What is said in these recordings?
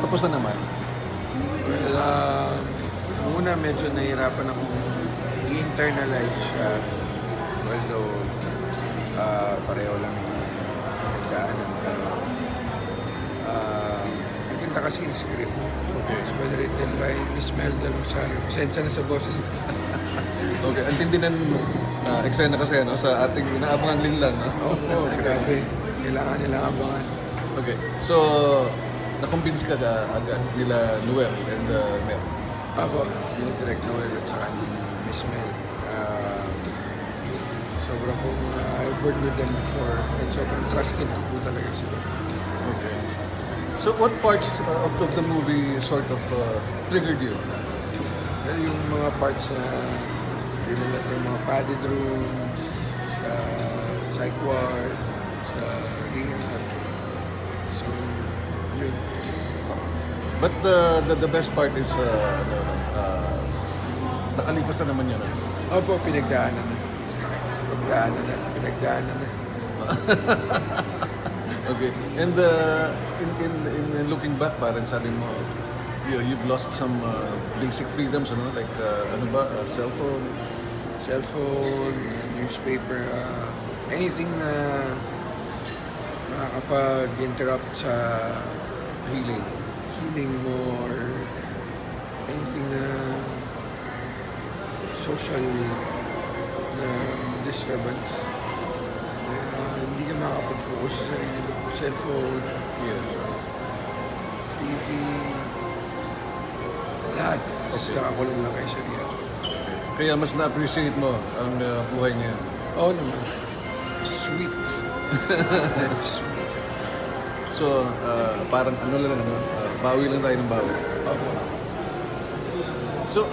tapos na naman? Well, muna medyo nahirapan akong i-internalize siya. Although, pareho lang yung nagdaanan. Pero, maganda kasi yung script. It's well written by Miss Melda Rosario. Pasensya na sa boses. Okay, ang tindi ng eksena kasi ano, sa ating inaabangan din lang. No? Oo, grabe. Kailangan nilang abangan. Okay, so na-convince ka agad nila Noel and Mel. Apo, yung direct Noel at saka ni Miss Mel. Sobrang kong I've worked with them before and sobrang trusted ko po talaga sila. Okay. So what parts of the movie sort of triggered you? Well, yung mga parts na dinala sa mga padded rooms, sa psych ward, sa rehab. So, yun. But the best part is nakalipas na naman yun. Opo, pinagdaanan na. Pinagdaanan na. Okay. And in looking back, parang sabi mo, you've lost some basic freedoms, ano? Like, Cellphone, newspaper, anything na makakapag-interrupt sa healing mo or anything na social na disturbance. Hindi ka makakapag-focus sa sarili mo. Cellphone, yes. TV, lahat. Tapos nakakulong lang kayo sa riyan. Kaya mas na-appreciate mo ang buhay niya. Oo naman. Sweet. Very sweet. So, parang ano lang, bawi lang tayo ng bawi. Opo. So,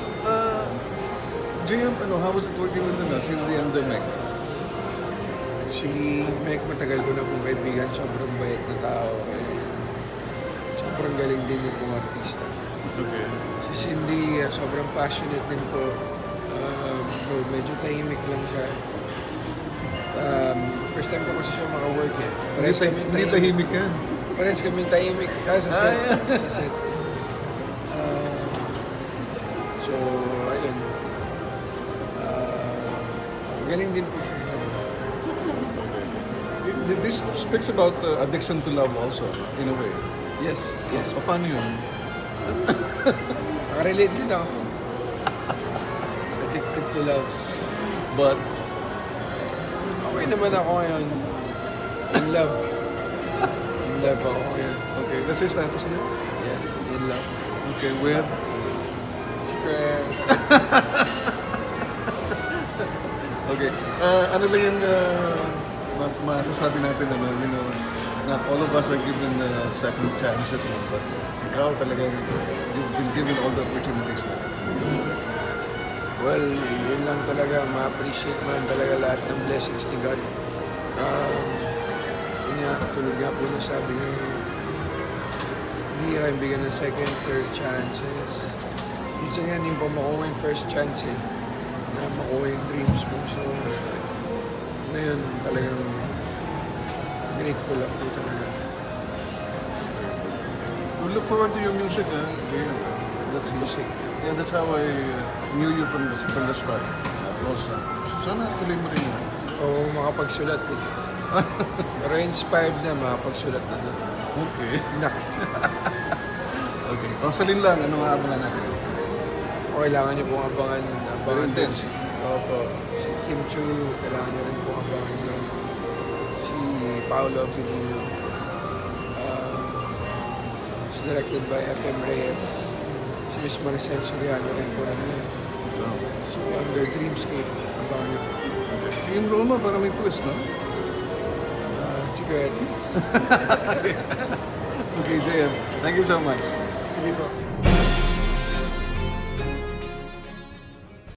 JM, how was it working with Cindy and Meg? Si Meg, matagal ko na pong kaibigan. Sobrang bait na tao. Sobrang galing din yung pong artista. Okay. Si Cindy, sobrang passionate din po. Medyo tahimik lang siya. First time ko kasi siya maka-work eh. Hindi tahimik yan. Parehas kami tahimik sa set. Sa set. So, ayun. Galing din po siya. This speaks about addiction to love also, in a way. Yes. O, paano yun? Nakarelate din ako. Addicted to love. But, Okay naman ako ngayon. In love. In love ako ngayon. okay, that's your status now? Yes, in love. Okay, with? Secret. Okay. Ano lang yung masasabi natin na, not all of us are given second chances, but ikaw talagang you've been given all the opportunities na. Well, yun lang talaga. Ma-appreciate man talaga lahat ng blessings ni God. Yun nga, tulad nga po na sabi niyo, bihira yung bigyan ng second, third chances. Minsan nga, hindi pa makuha yung first chance eh. Na makuha yung dreams mo. So, ngayon talagang grateful ako talaga. We look forward to your music, ha? Yeah. That's music. Yeah, that's how I knew you from the start. Also, sana tuloy mo rin yun. Oo, makapagsulat eh. Pero inspired na, makapagsulat na doon. Okay. Next. Okay. Salin lang, ano nga abangan natin? O kailangan niyo pong abangan. Very intense. Opo. Si Kim Chu, kailangan niyo rin pong abangan yun. Si Paolo Abilino. It's directed by F.M. Reyes. Si Miss Maricel Soriano rin po naman. So, under Dreamscape, abangan niyo. Yung role mo, parang may twist, no? Secret. Okay, JM. Thank you so much. Sige po.